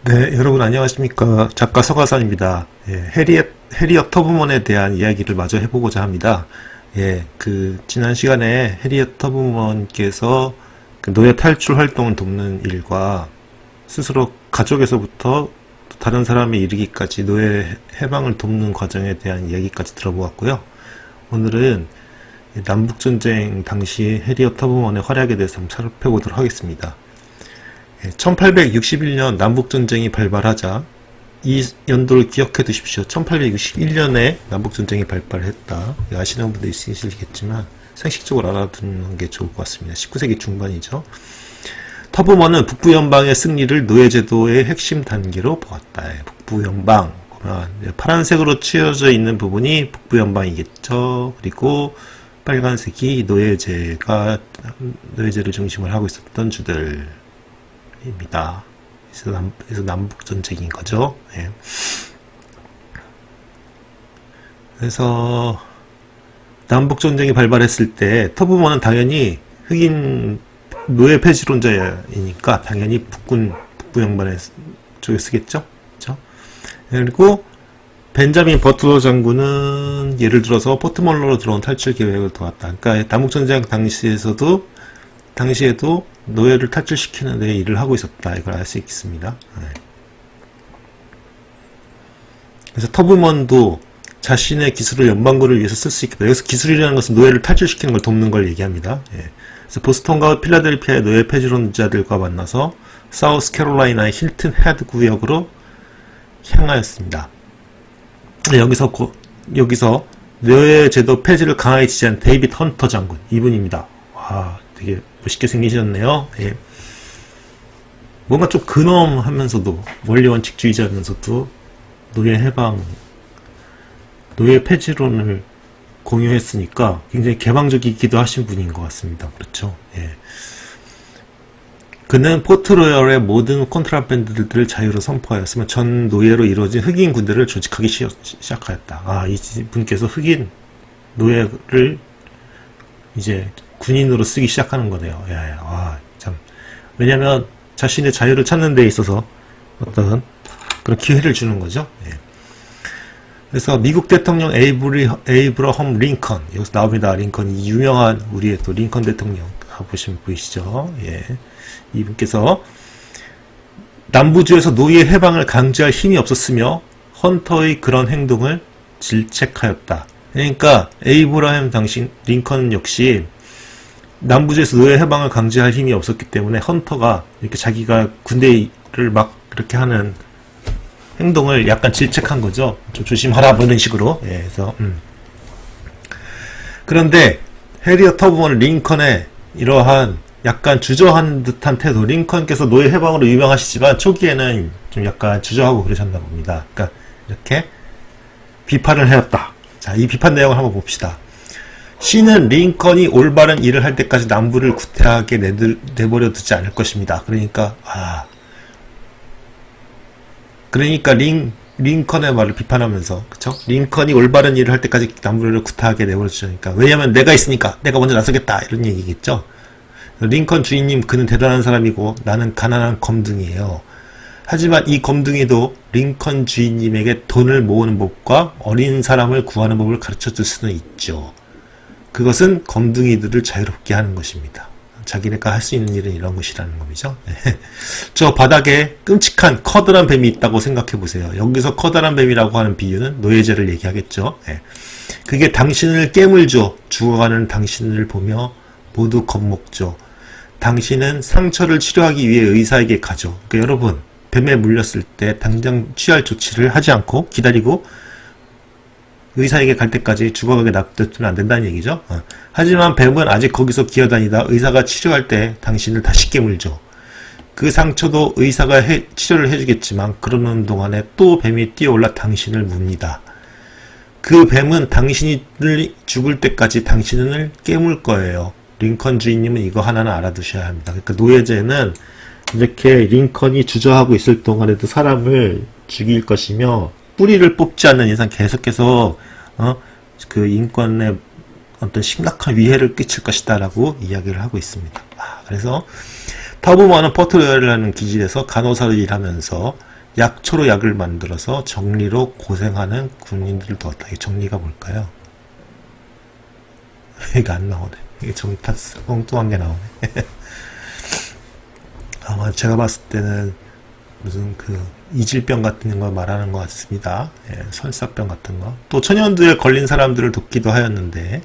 네, 여러분 안녕하십니까. 작가 서가산입니다. 예, 해리엇 터브먼에 대한 이야기를 마저 해보고자 합니다. 예, 지난 시간에 해리엇 터브먼께서 노예 탈출 활동을 돕는 일과 스스로 가족에서부터 또 다른 사람에 이르기까지 노예 해방을 돕는 과정에 대한 이야기까지 들어보았고요. 오늘은 남북전쟁 당시 해리엇 터브먼의 활약에 대해서 한번 살펴보도록 하겠습니다. 1861년 남북전쟁이 발발하자 이 연도를 기억해 두십시오. 1861년에 남북전쟁이 발발했다. 아시는 분도 있으시겠지만 상식적으로 알아두는 게 좋을 것 같습니다. 19세기 중반이죠. 터브먼은 북부연방의 승리를 노예제도의 핵심 단계로 보았다. 북부연방 보면 파란색으로 칠해져 있는 부분이 북부연방이겠죠. 그리고 빨간색이 노예제를 중심으로 하고 있었던 주들 입니다. 그래서 남북전쟁인 거죠. 예. 그래서 남북전쟁이 발발했을 때 터브먼은 당연히 흑인 노예 폐지론자이니까 당연히 북부연방 쪽에 쓰겠죠. 그렇죠? 그리고 벤자민 버틀러 장군은 예를 들어서 포트멀러로 들어온 탈출 계획을 도왔다. 그러니까 남북전쟁 당시에도 노예를 탈출시키는 데 일을 하고 있었다. 이걸 알 수 있겠습니다. 그래서 터브먼도 자신의 기술을 연방군을 위해서 쓸 수 있겠다. 여기서 기술이라는 것은 노예를 탈출시키는 걸 돕는 걸 얘기합니다. 그래서 보스턴과 필라델피아의 노예 폐지론자들과 만나서 사우스캐롤라이나의 힐튼 헤드 구역으로 향하였습니다. 여기서 노예 제도 폐지를 강하게 지지한 데이빗 헌터 장군, 이분입니다. 와, 되게 멋있게 생기셨네요. 예. 뭔가 좀 근엄하면서도 원리 원칙주의자면서도 노예 해방, 노예 폐지론을 공유했으니까 굉장히 개방적이기도 하신 분인 것 같습니다. 그렇죠. 예. 그는 포트로열의 모든 콘트라밴드들을 자유로 선포하였으며 전 노예로 이루어진 흑인 군대를 조직하기 시작하였다. 이 분께서 흑인 노예를 이제 군인으로 쓰기 시작하는 거네요. 참. 왜냐면 자신의 자유를 찾는 데 있어서 어떤 그런 기회를 주는 거죠. 그래서 미국 대통령 에이브러험 링컨, 여기서 나옵니다. 링컨이 유명한 우리의 또 링컨 대통령 보시면 보이시죠. 이분께서 남부주에서 노예 해방을 강제할 힘이 없었으며 헌터의 그런 행동을 질책하였다. 그러니까 에이브러햄 당시 링컨 역시 남부주에서 노예 해방을 강제할 힘이 없었기 때문에 헌터가 이렇게 자기가 군대를 막 그렇게 하는 행동을 약간 질책한 거죠. 좀 조심하라 뭐 이런 식으로. 그래서 그런데 해리엇 터브먼 링컨의 이러한 약간 주저한 듯한 태도, 링컨께서 노예 해방으로 유명하시지만 초기에는 좀 약간 주저하고 그러셨나 봅니다. 그러니까 이렇게 비판을 해왔다. 자, 이 비판 내용을 한번 봅시다. 시는 링컨이 올바른 일을 할 때까지 남부를 구태하게 내버려 두지 않을 것입니다. 그러니까 링컨의 말을 비판하면서, 그쵸? 링컨이 올바른 일을 할 때까지 남부를 구태하게 내버려 두자니까. 왜냐면 내가 있으니까, 내가 먼저 나서겠다. 이런 얘기겠죠? 링컨 주인님, 그는 대단한 사람이고, 나는 가난한 검둥이에요. 하지만 이 검둥이도 링컨 주인님에게 돈을 모으는 법과 어린 사람을 구하는 법을 가르쳐 줄 수는 있죠. 그것은 검둥이들을 자유롭게 하는 것입니다. 자기네가 할 수 있는 일은 이런 것이라는 겁니다. 저 바닥에 끔찍한 커다란 뱀이 있다고 생각해 보세요. 여기서 커다란 뱀이라고 하는 비유는 노예제를 얘기하겠죠. 그게 당신을 깨물죠. 죽어가는 당신을 보며 모두 겁먹죠. 당신은 상처를 치료하기 위해 의사에게 가죠. 그러니까 여러분, 뱀에 물렸을 때 당장 취할 조치를 하지 않고 기다리고 의사에게 갈 때까지 죽어가게 놔두면 안 된다는 얘기죠. 하지만 뱀은 아직 거기서 기어다니다 의사가 치료할 때 당신을 다시 깨물죠. 그 상처도 의사가 치료를 해주겠지만 그러는 동안에 또 뱀이 뛰어올라 당신을 뭅니다. 그 뱀은 당신이 죽을 때까지 당신을 깨물 거예요. 링컨 주인님은 이거 하나는 알아두셔야 합니다. 그러니까 노예제는 이렇게 링컨이 주저하고 있을 동안에도 사람을 죽일 것이며 뿌리를 뽑지 않는 이상 계속해서 그 인권에 어떤 심각한 위해를 끼칠 것이다 라고 이야기를 하고 있습니다. 그래서 터브먼은 포트로열이라는 기지에서 간호사로 일하면서 약초로 약을 만들어서 정리로 고생하는 군인들을 도왔다. 이 정리가 뭘까요? 이게 안 나오네. 이게 정타 엉뚱한 게 나오네. 아마 제가 봤을 때는 무슨 그 이질병 같은 거 말하는 것 같습니다. 예, 설사병 같은 거. 또 천연두에 걸린 사람들을 돕기도 하였는데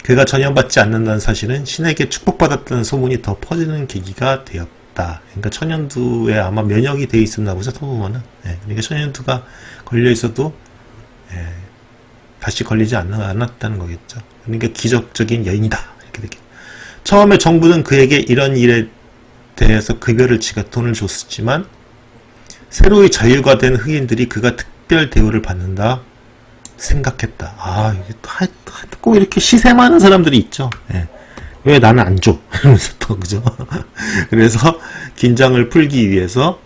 그가 전염받지 않는다는 사실은 신에게 축복받았다는 소문이 더 퍼지는 계기가 되었다. 그러니까 천연두에 아마 면역이 돼 있었나 보죠, 토부모는. 예, 그러니까 천연두가 걸려 있어도 예, 다시 걸리지 않았다는 거겠죠. 그러니까 기적적인 여인이다. 이렇게 되겠죠. 처음에 정부는 그에게 이런 일에 대해서 급여를 치가 돈을 줬었지만 새로이 자유가 된 흑인들이 그가 특별 대우를 받는다 생각했다. 아, 이게 꼭 이렇게 시세 많은 사람들이 있죠. 예. 왜 나는 안 줘? 이러면서 또, 그죠? 그래서 긴장을 풀기 위해서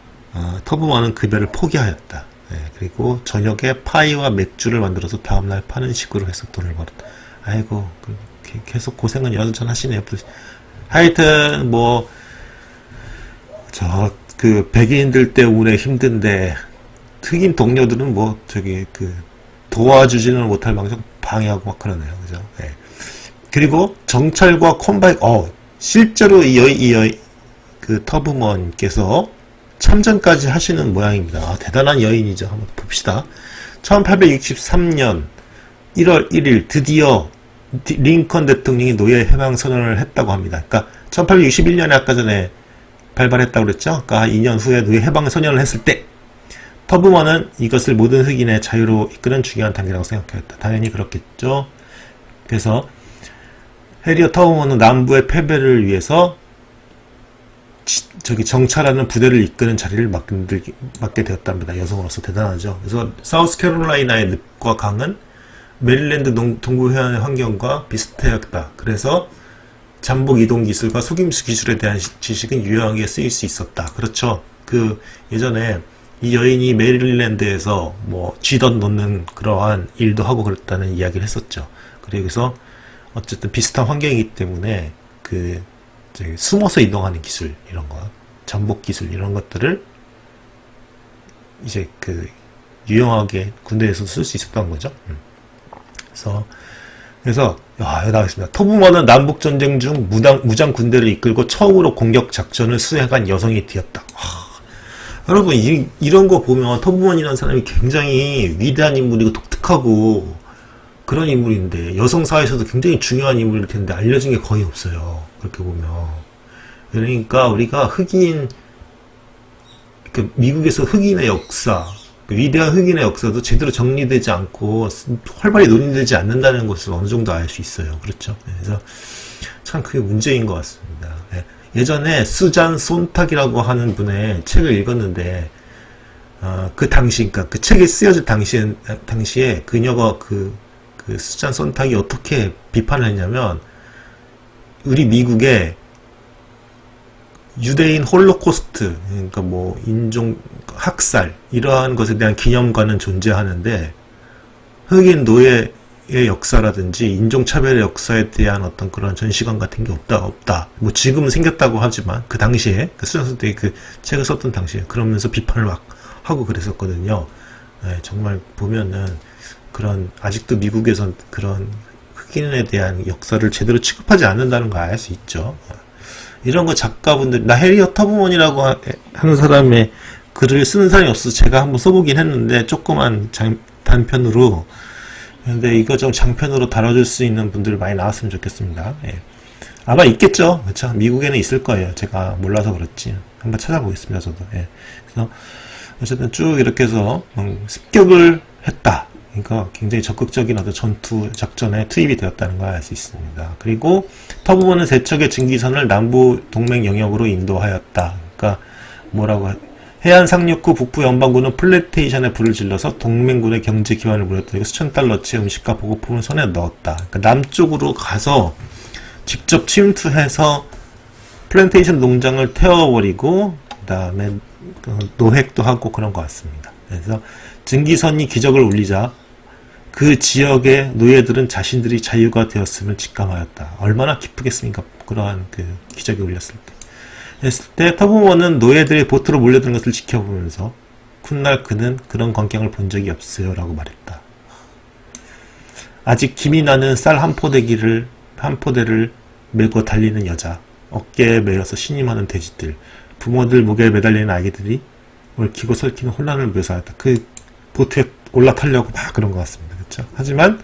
터부먼은 급여를 포기하였다. 예. 그리고 저녁에 파이와 맥주를 만들어서 다음날 파는 식으로 해서 돈을 벌었다. 아이고, 계속 고생은 여전히 하시네요. 하여튼 뭐 그 백인들 때문에 힘든데 흑인 동료들은 뭐 도와주지는 못할 망정 방해하고 막 그러네요. 그죠? 네. 그리고 정찰과 콤바이 실제로 그 터부먼께서 참전까지 하시는 모양입니다. 아, 대단한 여인이죠. 한번 봅시다. 1863년 1월 1일 드디어 링컨 대통령이 노예 해방 선언을 했다고 합니다. 그러니까 1861년에 아까 전에 발발했다고 그랬죠. 그러니까 2년 후에 노예 해방 선언을 했을 때 터부먼은 이것을 모든 흑인의 자유로 이끄는 중요한 단계라고 생각했다. 당연히 그렇겠죠. 그래서 해리어 터부먼은 남부의 패배를 위해서 정찰하는 부대를 이끄는 자리를 맡게 되었답니다. 여성으로서 대단하죠. 그래서 사우스캐롤라이나의 늪과 강은 메릴랜드 동부 해안의 환경과 비슷하였다. 그래서 잠복 이동 기술과 속임수 기술에 대한 지식은 유용하게 쓰일 수 있었다. 그렇죠. 그 예전에 이 여인이 메릴랜드에서 뭐 쥐덫 놓는 그러한 일도 하고 그랬다는 이야기를 했었죠. 그래서 어쨌든 비슷한 환경이기 때문에 그 숨어서 이동하는 기술 이런 거, 잠복 기술 이런 것들을 이제 그 유용하게 군대에서 쓸 수 있었던 거죠. 그래서 여기 나와있습니다. 터부먼은 남북전쟁 중 무장 군대를 이끌고 처음으로 공격 작전을 수행한 여성이 되었다. 여러분 이런 거 보면 터부먼이라는 사람이 굉장히 위대한 인물이고 독특하고 그런 인물인데 여성 사회에서도 굉장히 중요한 인물일 텐데 알려진 게 거의 없어요. 그렇게 보면. 그러니까 우리가 미국에서 흑인의 역사, 위대한 흑인의 역사도 제대로 정리되지 않고 활발히 논의되지 않는다는 것을 어느 정도 알 수 있어요. 그렇죠? 그래서 참 그게 문제인 것 같습니다. 예전에 수잔 손탁이라고 하는 분의 책을 읽었는데 그 당시, 그러니까 그 책이 쓰여질 당시에 그녀가 그 수잔 손탁이 어떻게 비판을 했냐면 우리 미국의 유대인 홀로코스트, 그러니까 뭐 인종 학살 이러한 것에 대한 기념관은 존재하는데 흑인 노예의 역사라든지 인종차별의 역사에 대한 어떤 그런 전시관 같은 게 없다. 뭐 지금은 생겼다고 하지만 그 당시에 수잔 손탁이 그 책을 썼던 당시에 그러면서 비판을 막 하고 그랬었거든요. 정말 보면은 그런 아직도 미국에선 그런 흑인에 대한 역사를 제대로 취급하지 않는다는 걸 알 수 있죠. 이런 거 작가분들, 나 해리어 터부먼이라고 하는 사람의 글을 쓰는 사람이 없어서 제가 한번 써보긴 했는데 조그만 단편으로, 근데 이거 좀 장편으로 다뤄줄 수 있는 분들 많이 나왔으면 좋겠습니다. 예. 아마 있겠죠. 그렇죠. 미국에는 있을 거예요. 제가 몰라서 그렇지. 한번 찾아보겠습니다. 저도. 예. 그래서 어쨌든 쭉 이렇게 해서 습격을 했다. 그러니까 굉장히 적극적인 어떤 전투 작전에 투입이 되었다는 걸 알 수 있습니다. 그리고 터부먼은 세척의 증기선을 남부 동맹 영역으로 인도하였다. 그러니까 뭐라고 해안 상륙 후 북부 연방군은 플랜테이션에 불을 질러서 동맹군의 경제 기반을 무너뜨리고 수천 달러치의 음식과 보급품을 손에 넣었다. 그러니까 남쪽으로 가서 직접 침투해서 플랜테이션 농장을 태워버리고 그 다음에 노획도 하고 그런 것 같습니다. 그래서 증기선이 기적을 울리자 그 지역의 노예들은 자신들이 자유가 되었음을 직감하였다. 얼마나 기쁘겠습니까? 그러한 그 기적이 울렸을 때. 했을 때 터부먼은 노예들이 보트로 몰려드는 것을 지켜보면서 훗날 그는 그런 광경을 본 적이 없어요 라고 말했다. 아직 김이 나는 쌀 한 포대를 메고 달리는 여자, 어깨에 매여서 신임하는 돼지들, 부모들 목에 매달리는 아기들이 얽히고 설키는 혼란을 묘사했다. 그 보트에 올라타려고 막 그런 것 같습니다. 그렇죠? 하지만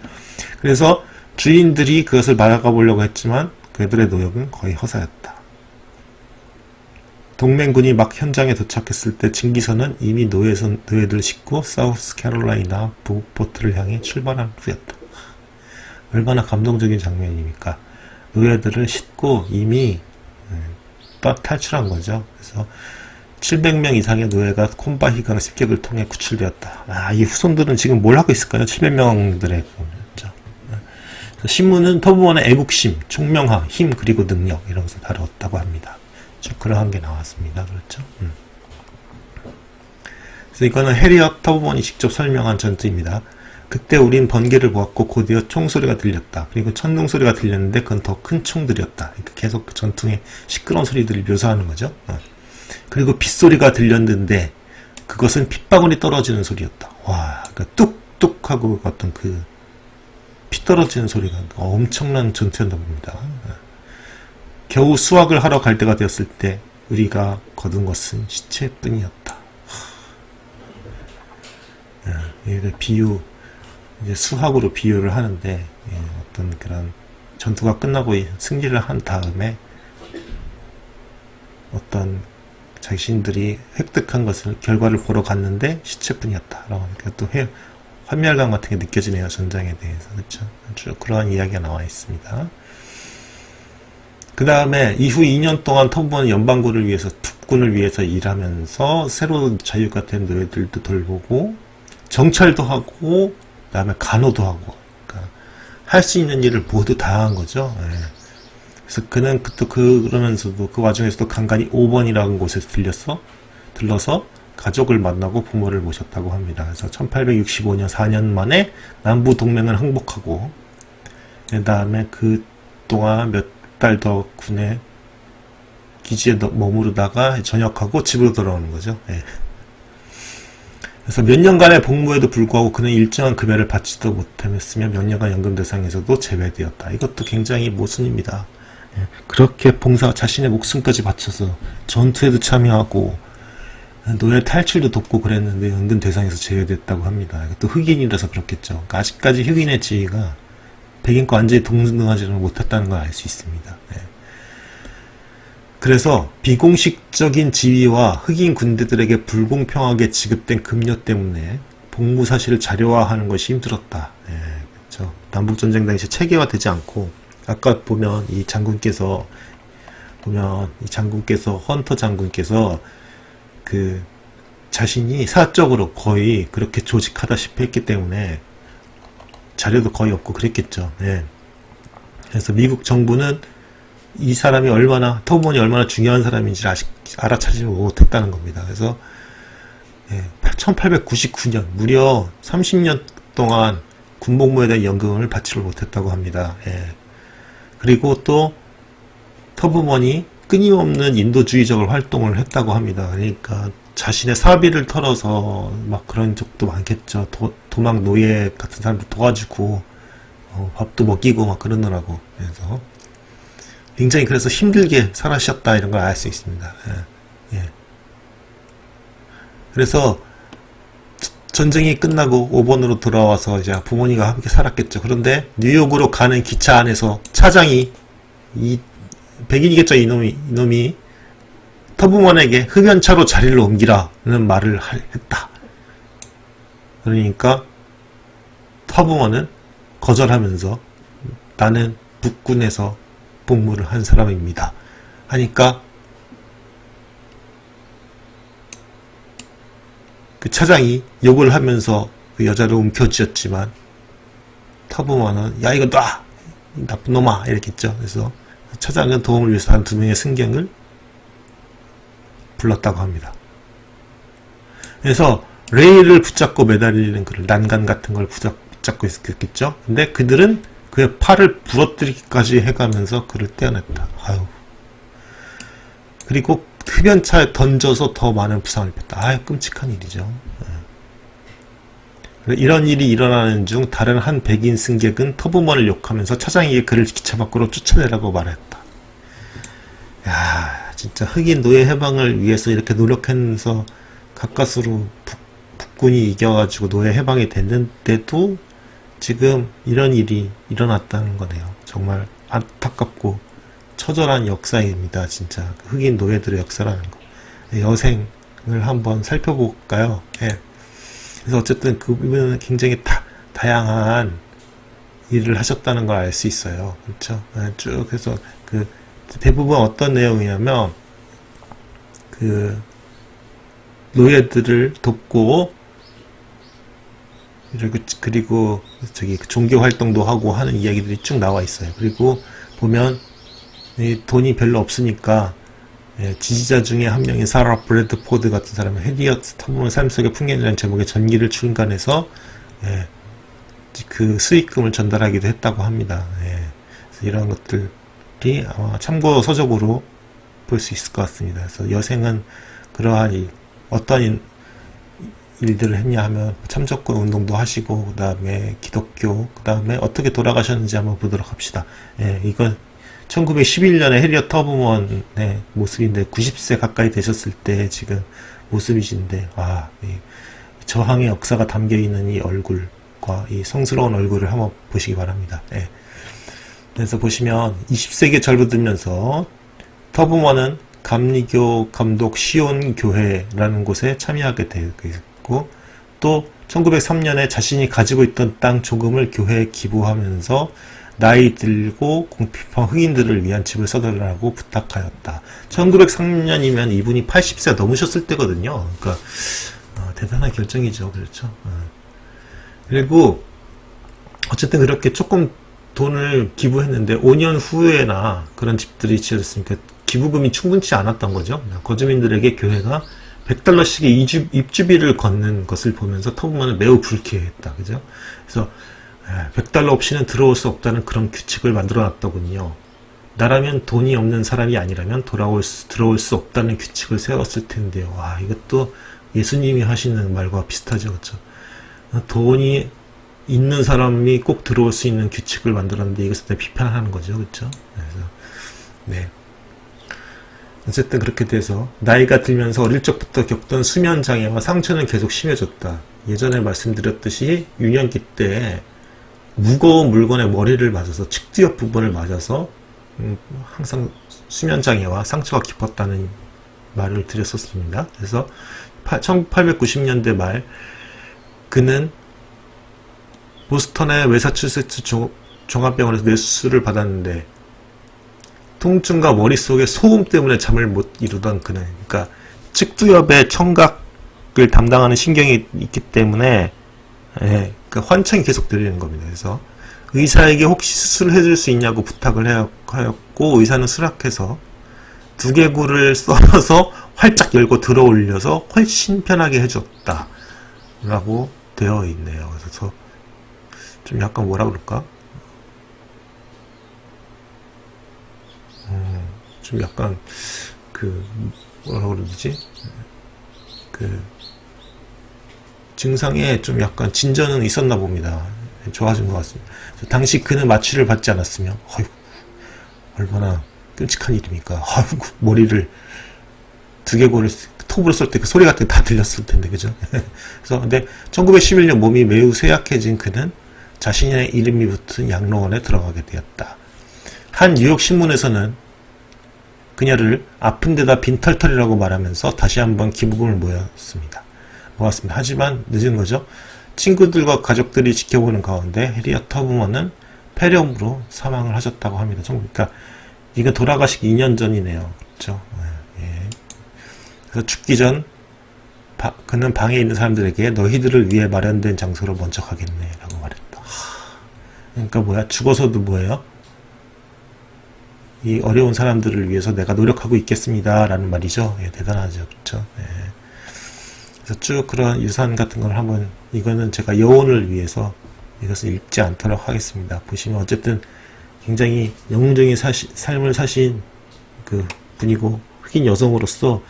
그래서 주인들이 그것을 막아 보려고 했지만 그들의 노력은 거의 허사였다. 동맹군이 막 현장에 도착했을 때 증기선은 이미 노예들을 싣고 사우스캐롤라이나 북포트를 향해 출발한 후였다. 얼마나 감동적인 장면입니까? 노예들을 싣고 이미 탈출한 거죠. 그래서 700명 이상의 노예가 콤바히가라 습격을 통해 구출되었다. 이 후손들은 지금 뭘 하고 있을까요? 700명들의 신문은 터부먼의 애국심, 총명함, 힘 그리고 능력 이런 것을 다루었다고 합니다. 쭉 그러한 게 나왔습니다. 그렇죠? 그래서 이거는 해리엇 터부먼이 직접 설명한 전투입니다. 그때 우린 번개를 보았고 곧이어 총소리가 들렸다. 그리고 천둥 소리가 들렸는데 그건 더 큰 총들이었다. 그러니까 계속 그 전투의 시끄러운 소리들을 묘사하는 거죠. 그리고 빗소리가 들렸는데 그것은 핏방울이 떨어지는 소리였다. 와, 그러니까 뚝뚝 하고 어떤 그 피 떨어지는 소리가 엄청난 전투였나 봅니다. 겨우 수확을 하러 갈 때가 되었을 때 우리가 거둔 것은 시체뿐이었다. 비유, 이제 수학으로 비유를 하는데 어떤 그런 전투가 끝나고 승리를 한 다음에 어떤 자신들이 획득한 것을 결과를 보러 갔는데 시체뿐이었다. 라고 하니까 또 환멸감 같은 게 느껴지네요. 전장에 대해서. 그렇죠? 쭉 그러한 이야기가 나와 있습니다. 그 다음에 이후 2년 동안 터부먼은 연방군을 위해서 북군을 위해서 일하면서 새로 자유가 된 노예들도 돌보고 정찰도 하고 그 다음에 간호도 하고 그러니까 할 수 있는 일을 모두 다 한 거죠. 그래서 그는 또 그러면서도 그 와중에서도 간간히 5번이라는 곳에 들러서 가족을 만나고 부모를 모셨다고 합니다. 그래서 1865년 4년 만에 남부 동맹을 항복하고 그 다음에 그 동안 몇 달 더 군의 기지에 머무르다가 전역하고 집으로 돌아오는 거죠. 그래서 몇 년간의 복무에도 불구하고 그는 일정한 급여를 받지도 못했으며 몇 년간 연금 대상에서도 제외되었다. 이것도 굉장히 모순입니다. 그렇게 자신의 목숨까지 바쳐서 전투에도 참여하고 노예 탈출도 돕고 그랬는데 연금 대상에서 제외됐다고 합니다. 또 흑인이라서 그렇겠죠. 그러니까 아직까지 흑인의 지위가 백인과 완전히 동등하지는 못했다는 걸 알 수 있습니다. 그래서 비공식적인 지위와 흑인 군대들에게 불공평하게 지급된 급료 때문에 복무 사실을 자료화하는 것이 힘들었다. 그렇죠. 남북전쟁 당시 체계화되지 않고 아까 보면 이 장군께서 헌터 장군께서 그 자신이 사적으로 거의 그렇게 조직하다시피 했기 때문에 자료도 거의 없고 그랬겠죠. 그래서 미국 정부는 이 사람이 터부먼이 얼마나 중요한 사람인지 아직 알아차리지 못했다는 겁니다. 그래서 1899년 무려 30년 동안 군복무에 대한 연금을 받지를 못했다고 합니다. 그리고 또 터부먼이 끊임없는 인도주의적 활동을 했다고 합니다. 그러니까 자신의 사비를 털어서 막 그런 적도 많겠죠. 도망 노예 같은 사람들 도와주고 밥도 먹이고 막 그러느라고. 그래서 굉장히 그래서 힘들게 살아셨다 이런 걸 알 수 있습니다. 그래서 전쟁이 끝나고 5번으로 돌아와서 이제 부모님과 함께 살았겠죠. 그런데 뉴욕으로 가는 기차 안에서 차장이 백인이겠죠. 이놈이 터부먼에게 흡연차로 자리를 옮기라는 말을 했다. 그러니까 터부먼은 거절하면서 나는 북군에서 복무를 한 사람입니다. 하니까 그 차장이 욕을 하면서 그 여자를 움켜쥐었지만 터부먼은 야 이거 놔! 나쁜 놈아! 이랬겠죠. 그래서 차장은 도움을 위해서 한 2명의 승경을 불렀다고 합니다. 그래서 레일을 붙잡고 매달리는 그 난간 같은 걸 붙잡고 있었겠죠. 근데 그들은 그의 팔을 부러뜨리기까지 해가면서 그를 떼어냈다. 그리고 흡연차에 던져서 더 많은 부상을 입혔다. 끔찍한 일이죠. 이런 일이 일어나는 중 다른 한 백인 승객은 터부먼을 욕하면서 차장에게 그를 기차 밖으로 쫓아내라고 말했다. 야, 진짜 흑인 노예 해방을 위해서 이렇게 노력하면서 가까스로 북군이 이겨가지고 노예 해방이 됐는데도 지금 이런 일이 일어났다는 거네요. 정말 안타깝고 처절한 역사입니다. 진짜 흑인 노예들의 역사라는 거. 여생을 한번 살펴볼까요? 예. 그래서 어쨌든 그분은 굉장히 다양한 일을 하셨다는 걸 알 수 있어요. 그렇죠? 예, 쭉 해서 그 대부분 어떤 내용이냐면 그 노예들을 돕고 그리고 저기 종교 활동도 하고 하는 이야기들이 쭉 나와 있어요. 그리고 보면 돈이 별로 없으니까 지지자 중에 한 명인 사라 브래드포드 같은 사람은 해리어트 터부먼 삶 속의 풍경이라는 제목의 전기를 출간해서 그 수익금을 전달하기도 했다고 합니다. 그래서 이런 것들이 아마 참고 서적으로 볼 수 있을 것 같습니다. 그래서 여생은 그러한 어떤 일들을 했냐 하면 참정권 운동도 하시고 그 다음에 기독교 그 다음에 어떻게 돌아가셨는지 한번 보도록 합시다. 이건 1911년에 해리어트 터부먼의 모습인데 90세 가까이 되셨을 때 지금 모습이신데 이 저항의 역사가 담겨있는 이 얼굴과 이 성스러운 얼굴을 한번 보시기 바랍니다. 그래서 보시면 20세기에 접어들면서 터부먼은 감리교 감독 시온 교회라는 곳에 참여하게 되고 또 1903년에 자신이 가지고 있던 땅 조금을 교회에 기부하면서 나이 들고 공피파 흑인들을 위한 집을 써달라고 부탁하였다. 1903년이면 이분이 80세 넘으셨을 때거든요. 그러니까 대단한 결정이죠. 그렇죠. 그리고 어쨌든 그렇게 조금 돈을 기부했는데 5년 후에나 그런 집들이 지어졌으니까 기부금이 충분치 않았던 거죠. 거주민들에게 교회가 $100씩의 입주비를 걷는 것을 보면서 터부먼은 매우 불쾌했다. 그죠? 그래서 $100 없이는 들어올 수 없다는 그런 규칙을 만들어 놨더군요. 나라면 돈이 없는 사람이 아니라면 들어올 수 없다는 규칙을 세웠을 텐데요. 와, 이것도 예수님이 하시는 말과 비슷하죠. 그렇죠? 돈이 있는 사람이 꼭 들어올 수 있는 규칙을 만들었는데 이것을 비판하는 거죠. 그렇죠? 그래서 네. 어쨌든 그렇게 돼서 나이가 들면서 어릴 적부터 겪던 수면 장애와 상처는 계속 심해졌다. 예전에 말씀드렸듯이 유년기 때 무거운 물건에 머리를 맞아서 측두 옆 부분을 맞아서 항상 수면 장애와 상처가 깊었다는 말을 드렸었습니다. 그래서 1890년대 말 그는 보스턴의 매사추세츠 종합병원에서 뇌수술을 받았는데 통증과 머릿속에 소음 때문에 잠을 못 이루던 그는, 그러니까 측두엽에 청각을 담당하는 신경이 있기 때문에 그러니까 환청이 계속 들리는 겁니다. 그래서 의사에게 혹시 수술을 해줄 수 있냐고 부탁을 하였고 의사는 수락해서 두개골을 썰어서 활짝 열고 들어 올려서 훨씬 편하게 해줬다 라고 되어 있네요. 그래서 좀 약간 뭐라 그럴까? 좀 약간 뭐라 그러지? 증상에 좀 약간 진전은 있었나 봅니다. 좋아진 것 같습니다. 당시 그는 마취를 받지 않았으며 얼마나 끔찍한 일입니까? 머리를 두개골을 톱으로 쏠 때 그 소리 같은 게 다 들렸을 텐데, 그죠? 그래서 근데 1911년 몸이 매우 쇠약해진 그는 자신의 이름이 붙은 양로원에 들어가게 되었다. 한 뉴욕 신문에서는 그녀를 아픈 데다 빈털털이라고 말하면서 다시 한번 기부금을 모았습니다. 하지만 늦은 거죠. 친구들과 가족들이 지켜보는 가운데 해리어트 터부먼은 폐렴으로 사망을 하셨다고 합니다. 그러니까 이거 돌아가시기 2년 전이네요. 그렇죠? 예. 그래서 죽기 전 그는 방에 있는 사람들에게 너희들을 위해 마련된 장소로 먼저 가겠네 라고 말했다. 그러니까 죽어서도 뭐예요? 이 어려운 사람들을 위해서 내가 노력하고 있겠습니다 라는 말이죠. 대단하죠. 그렇죠? 그래서 쭉 그런 유산 같은 걸 한번, 이거는 제가 여운을 위해서 이것을 읽지 않도록 하겠습니다. 보시면 어쨌든 굉장히 영웅적인 삶을 사신 그 분이고, 흑인 여성으로서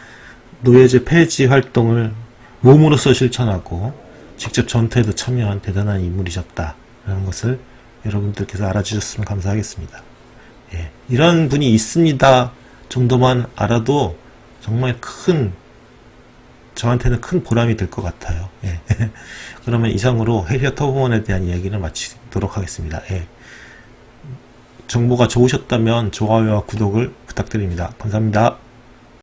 노예제 폐지 활동을 몸으로써 실천하고 직접 전투에도 참여한 대단한 인물이셨다라는 것을 여러분들께서 알아주셨으면 감사하겠습니다. 예, 이런 분이 있습니다 정도만 알아도 정말 저한테는 큰 보람이 될 것 같아요. 예. 그러면 이상으로 해리엇 허브먼에 대한 이야기를 마치도록 하겠습니다. 예. 정보가 좋으셨다면 좋아요와 구독을 부탁드립니다. 감사합니다.